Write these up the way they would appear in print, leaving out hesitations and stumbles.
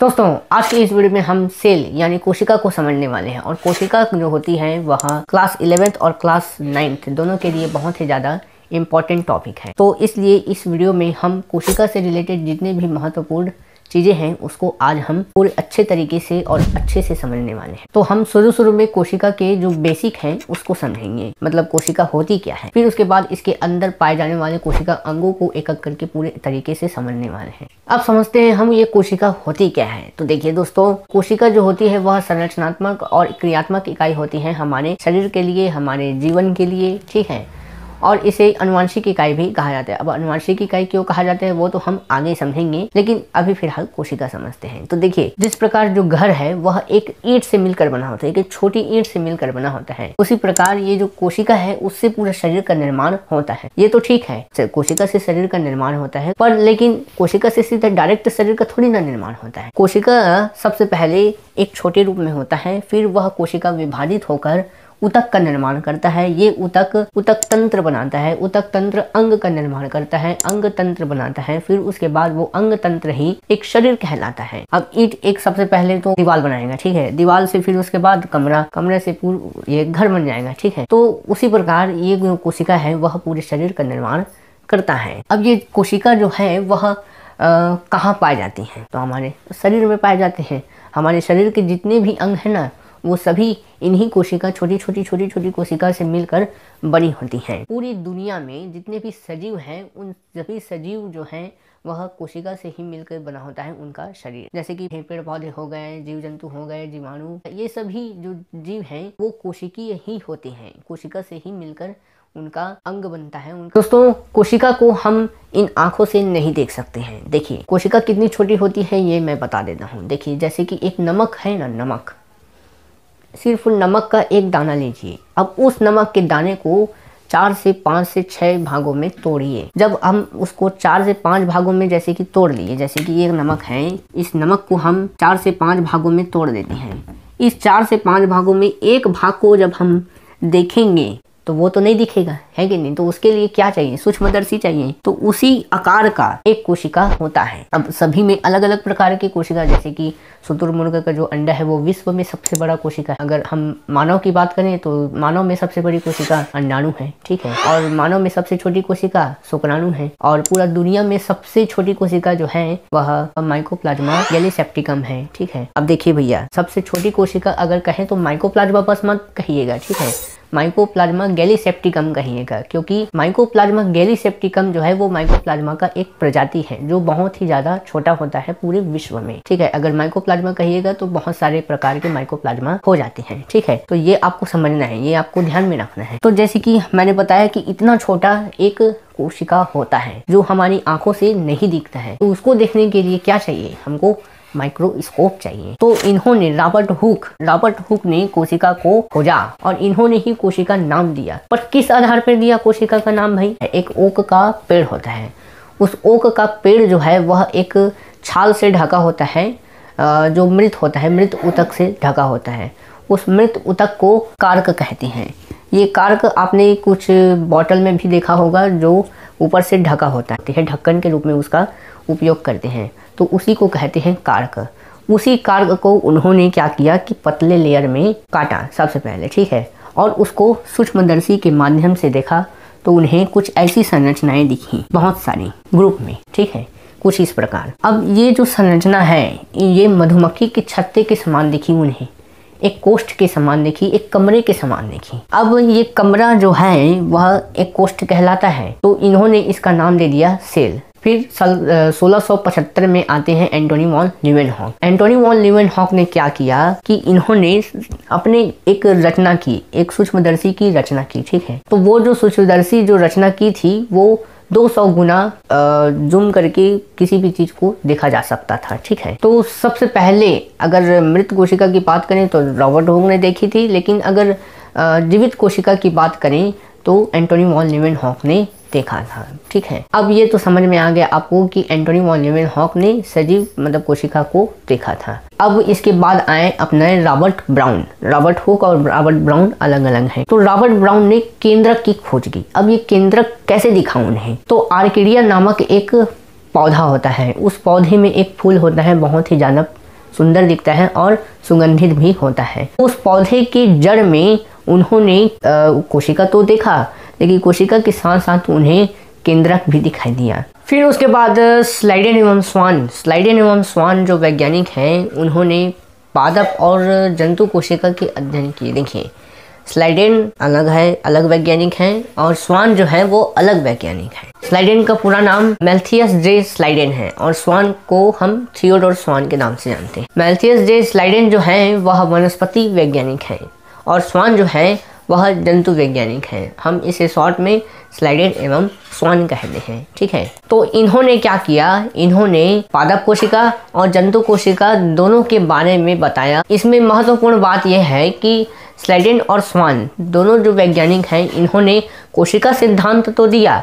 दोस्तों आज की इस वीडियो में हम सेल यानी कोशिका को समझने वाले हैं। और कोशिका जो होती है वह क्लास 11th और क्लास 9th दोनों के लिए बहुत ही ज़्यादा इम्पॉर्टेंट टॉपिक है। तो इसलिए इस वीडियो में हम कोशिका से रिलेटेड जितने भी महत्वपूर्ण चीज़ें हैं उसको आज हम पूरे अच्छे तरीके से और अच्छे से समझने वाले हैं। तो हम शुरू में कोशिका के जो बेसिक हैं उसको समझेंगे, मतलब कोशिका होती क्या है। फिर उसके बाद इसके अंदर पाए जाने वाले कोशिका अंगों को एक एक करके पूरे तरीके से समझने वाले हैं। अब समझते हैं हम ये कोशिका होती क्या है। तो देखिए दोस्तों, कोशिका जो होती है वह संरचनात्मक और क्रियात्मक इकाई होती है हमारे शरीर के लिए, हमारे जीवन के लिए, ठीक है। और इसे अनुवांशिक इकाई भी कहा जाता है। अब अनुवांशिक इकाई क्यों कहा जाता है वो तो हम आगे समझेंगे, लेकिन अभी फिलहाल कोशिका समझते हैं। तो देखिए, जिस प्रकार जो घर है वह एक ईंट से मिलकर बना होता है, एक छोटी ईंट से मिलकर बना होता है, उसी प्रकार ये जो कोशिका है उससे पूरा शरीर का निर्माण होता है। ये तो ठीक है, कोशिका से शरीर का निर्माण होता है, पर लेकिन कोशिका से सीधा डायरेक्ट शरीर का थोड़ी ना निर्माण होता है। कोशिका सबसे पहले एक छोटे रूप में होता है, फिर वह कोशिका विभाजित होकर ऊतक का निर्माण करता है। ये ऊतक तंत्र बनाता है, ऊतक तंत्र अंग का निर्माण करता है, अंग तंत्र बनाता है, फिर उसके बाद वो अंग तंत्र ही एक शरीर कहलाता है। अब ईंट एक सबसे पहले तो दीवार बनाएगा, ठीक है, दीवार से फिर उसके बाद कमरा, कमरे से पूरा ये घर बन जाएगा, ठीक है। तो उसी प्रकार ये जो कोशिका है वह पूरे शरीर का निर्माण करता है। अब ये कोशिका जो है वह कहाँ पाई जाती है, तो हमारे शरीर में पाए जाते हैं। हमारे शरीर के जितने भी अंग है ना वो सभी इन्हीं कोशिका छोटी छोटी कोशिका से मिलकर बनी होती हैं। पूरी दुनिया में जितने भी सजीव हैं उन सभी सजीव जो हैं वह कोशिका से ही मिलकर बना होता है उनका शरीर। जैसे कि पेड़ पौधे हो गए, जीव जंतु हो गए, जीवाणु, ये सभी जो जीव हैं वो कोशिकीय ही होते हैं, कोशिका से ही मिलकर उनका अंग बनता है। दोस्तों, कोशिका को हम इन आंखों से नहीं देख सकते हैं। देखिए कोशिका कितनी छोटी होती है ये मैं बता देता हूँ। देखिए जैसे कि एक नमक है ना, नमक, सिर्फ नमक का एक दाना लीजिए। अब उस नमक के दाने को 4 से 5 से 6 भागों में तोड़िए। जब हम उसको 4 से 5 भागों में जैसे कि तोड़ लिए, जैसे कि ये नमक है, इस नमक को हम 4 से 5 भागों में तोड़ देते हैं। इस 4 से 5 भागों में एक भाग को जब हम देखेंगे तो वो तो नहीं दिखेगा, है कि नहीं। तो उसके लिए क्या चाहिए, सूक्ष्मदर्शी चाहिए। तो उसी आकार का एक कोशिका होता है। अब सभी में अलग अलग प्रकार की कोशिका, जैसे कि शुतुरमुर्ग का जो अंडा है वो विश्व में सबसे बड़ा कोशिका है। अगर हम मानव की बात करें तो मानव में सबसे बड़ी कोशिका अंडाणु है, ठीक है। और मानव में सबसे छोटी कोशिका शुक्राणु है। और पूरा दुनिया में सबसे छोटी कोशिका जो है वह माइकोप्लाज्मा गैलीसेप्टिकम है, ठीक है। अब देखिए भैया, सबसे छोटी कोशिका अगर कहें तो माइकोप्लाज्मा बस मत कहिएगा, ठीक है, माइकोप्लाज्मा गैलीसेप्टिकम कहिएगा, क्योंकि माइकोप्लाज्मा गैलीसेप्टिकम जो है वो माइकोप्लाज्मा का एक प्रजाति है जो बहुत ही ज्यादा छोटा होता है पूरे विश्व में, ठीक है। अगर माइकोप्लाज्मा कहिएगा तो बहुत सारे प्रकार के माइकोप्लाज्मा हो जाते हैं, ठीक है। तो ये आपको समझना है, ये आपको ध्यान में रखना है। तो जैसे कि मैंने बताया कि इतना छोटा एक कोशिका होता है जो हमारी आंखों से नहीं दिखता है, तो उसको देखने के लिए क्या चाहिए, हमको माइक्रोस्कोप चाहिए। तो इन्होंने रॉबर्ट हुक ने कोशिका को खोजा और इन्होंने ही कोशिका नाम दिया। पर किस आधार पर दिया कोशिका का नाम भाई? एक ओक का पेड़ होता है, उस ओक का पेड़ जो है वह एक छाल से ढका होता है, जो मृत होता है, मृत ऊतक से ढका होता है। उस मृत ऊतक को कार्क कहते हैं। ये कार्क आपने कुछ बॉटल में भी देखा होगा जो ऊपर से ढका होता है, ढक्कन के रूप में उसका उपयोग करते हैं, तो उसी को कहते हैं कार्क। उसी कार्क को उन्होंने क्या किया कि पतले लेयर में काटा सबसे पहले, ठीक है, और उसको सूक्ष्मदर्शी के माध्यम से देखा तो उन्हें कुछ ऐसी संरचनाएं दिखी, बहुत सारी ग्रुप में, ठीक है, कुछ इस प्रकार। अब ये जो संरचना है ये मधुमक्खी के छत्ते के समान दिखी उन्हें, एक कोष्ठ के समान दिखी, एक कमरे के समान दिखी। अब ये कमरा जो है वह एक कोष्ठ कहलाता है, तो इन्होंने इसका नाम दे दिया सेल। फिर 1675 में आते हैं Antony von Leeuwenhoek. Antony von Leeuwenhoek ने क्या किया कि इन्होंने अपने एक रचना की, एक सूक्ष्मदर्शी की रचना की, ठीक है। तो वो जो सूक्ष्मदर्शी जो रचना की थी वो 200 गुना जूम करके किसी भी चीज को देखा जा सकता था, ठीक है। तो सबसे पहले अगर मृत कोशिका की बात करें तो रॉबर्ट हुक ने देखी थी, लेकिन अगर जीवित कोशिका की बात करें तो एंटोनी वॉन लीवेनहॉक ने देखा था, ठीक है। अब ये तो समझ में आ गया आपको कि एंटोनी वॉन लीवेनहॉक ने सजीव मतलब कोशिका को देखा था। अब इसके बाद आए अपने रॉबर्ट ब्राउन। रॉबर्ट हुक और रॉबर्ट ब्राउन अलग अलग हैं। तो रॉबर्ट ब्राउन ने केंद्रक की खोज की। अब ये केंद्रक कैसे दिखा उन्हें? तो आर्किडिया नामक एक पौधा होता है, उस पौधे में एक फूल होता है बहुत ही ज़्यादा सुंदर दिखता है और सुगंधित भी होता है। उस पौधे के जड़ में उन्होंने कोशिका तो देखा, लेकिन कोशिका के साथ साथ उन्हें केंद्रक भी दिखाई दिया। फिर उसके बाद स्लाइडेन एवं स्वान। स्लाइडेन एवं स्वान जो वैज्ञानिक हैं, उन्होंने पादप और जंतु कोशिका के अध्ययन किए। देखिए, स्लाइडेन अलग है, अलग वैज्ञानिक हैं, और स्वान जो है वो अलग वैज्ञानिक है। स्लाइडेन का पूरा नाम मैल्थियस जे स्लाइडेन है और स्वान को हम थियोडोर स्वान के नाम से जानते हैं। मैल्थियस जे स्लाइडेन जो है वह वनस्पति वैज्ञानिक है और स्वान जो है वह जंतु वैज्ञानिक है। हम इसे शॉर्ट में स्लाइडेन एवं स्वान कहते हैं, ठीक है। तो इन्होंने क्या किया, इन्होंने पादप कोशिका और जंतु कोशिका दोनों के बारे में बताया। इसमें महत्वपूर्ण बात यह है कि स्लाइडेन और स्वान दोनों जो वैज्ञानिक हैं, इन्होंने कोशिका सिद्धांत तो दिया,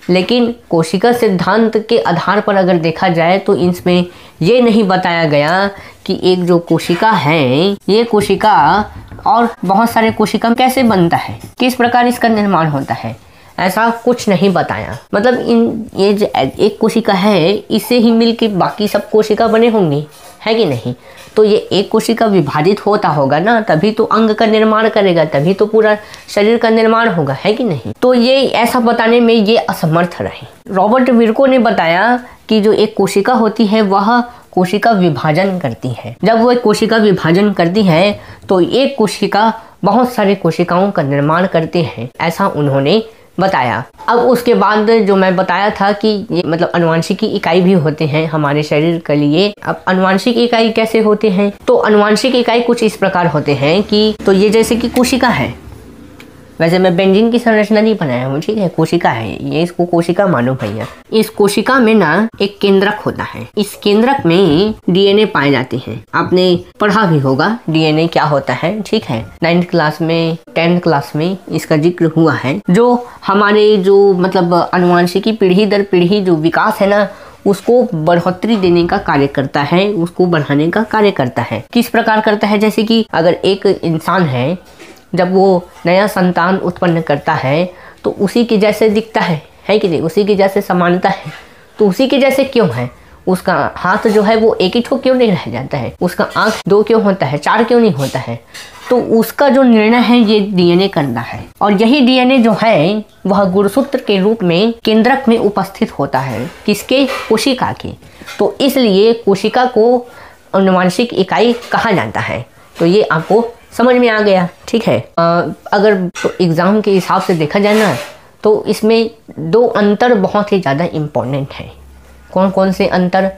लेकिन कोशिका सिद्धांत के आधार पर अगर देखा जाए तो इसमें ये नहीं बताया गया कि एक जो कोशिका है, ये कोशिका और बहुत सारे कोशिका कैसे बनता है, किस प्रकार इसका निर्माण होता है, ऐसा कुछ नहीं बताया। मतलब ये जो एक कोशिका है, इससे ही मिलकर बाकी सब कोशिका बने होंगे, है कि नहीं। तो ये एक कोशिका विभाजित होता होगा ना, तभी तो अंग का निर्माण करेगा, तभी तो पूरा शरीर का निर्माण होगा, है कि नहीं। तो ये ऐसा बताने में ये असमर्थ रहे। रॉबर्ट विर्को ने बताया कि जो एक कोशिका होती है वह कोशिका विभाजन करती है। जब वो एक कोशिका विभाजन करती है तो एक कोशिका बहुत सारे कोशिकाओं का निर्माण करते हैं, ऐसा उन्होंने बताया। अब उसके बाद जो मैं बताया था कि ये मतलब अनुवांशिकी इकाई भी होते हैं हमारे शरीर के लिए। अब अनुवांशिक इकाई कैसे होते हैं, तो अनुवांशिक इकाई कुछ इस प्रकार होते हैं कि तो ये जैसे कि कोशिका है, वैसे मैं बेंजीन की संरचना नहीं बनाया हूँ, ठीक है, कोशिका है ये, इसको कोशिका मानो भैया। इस कोशिका में ना एक केंद्रक होता है, इस केंद्रक में डीएनए पाए जाते हैं। आपने पढ़ा भी होगा डीएनए क्या होता है, ठीक है, 9th क्लास में 10th क्लास में इसका जिक्र हुआ है। जो हमारे जो मतलब अनुवांशिकी पीढ़ी दर पीढ़ी जो विकास है ना, उसको बढ़ोतरी देने का कार्य करता है, उसको बढ़ाने का कार्य करता है। किस प्रकार करता है, जैसे कि अगर एक इंसान है, जब वो नया संतान उत्पन्न करता है तो उसी के जैसे दिखता है कि नहीं, उसी के जैसे समानता है। तो उसी के जैसे क्यों है, उसका हाथ जो है वो एक ही ठो क्यों नहीं रह जाता है, उसका आँख 2 क्यों होता है, 4 क्यों नहीं होता है। तो उसका जो निर्णय है ये डीएनए करता है, और यही डीएनए जो है वह गुणसूत्र के रूप में केंद्रक में उपस्थित होता है, किसके, कोशिका के। तो इसलिए कोशिका को अनुवांशिक इकाई कहा जाता है। तो ये आपको समझ में आ गया, ठीक है। अगर तो एग्ज़ाम के हिसाब से देखा जाए ना, तो इसमें 2 अंतर बहुत ही ज़्यादा इम्पोर्टेंट हैं। कौन कौन से अंतर,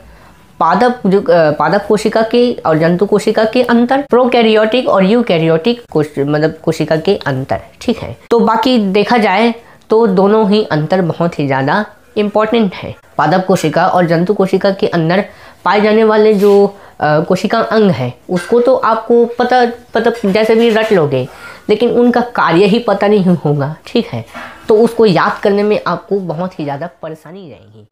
पादप कोशिका के और जंतु कोशिका के अंतर, प्रोकैरियोटिक और यूकैरियोटिक मतलब कोशिका के अंतर, ठीक है। तो बाकी देखा जाए तो दोनों ही अंतर बहुत ही ज़्यादा इम्पोर्टेंट है। पादप कोशिका और जंतु कोशिका के अंदर पाए जाने वाले जो कोशिका अंग है, उसको तो आपको पता जैसे भी रट लोगे, लेकिन उनका कार्य ही पता नहीं होगा, ठीक है। तो उसको याद करने में आपको बहुत ही ज़्यादा परेशानी रहेगी।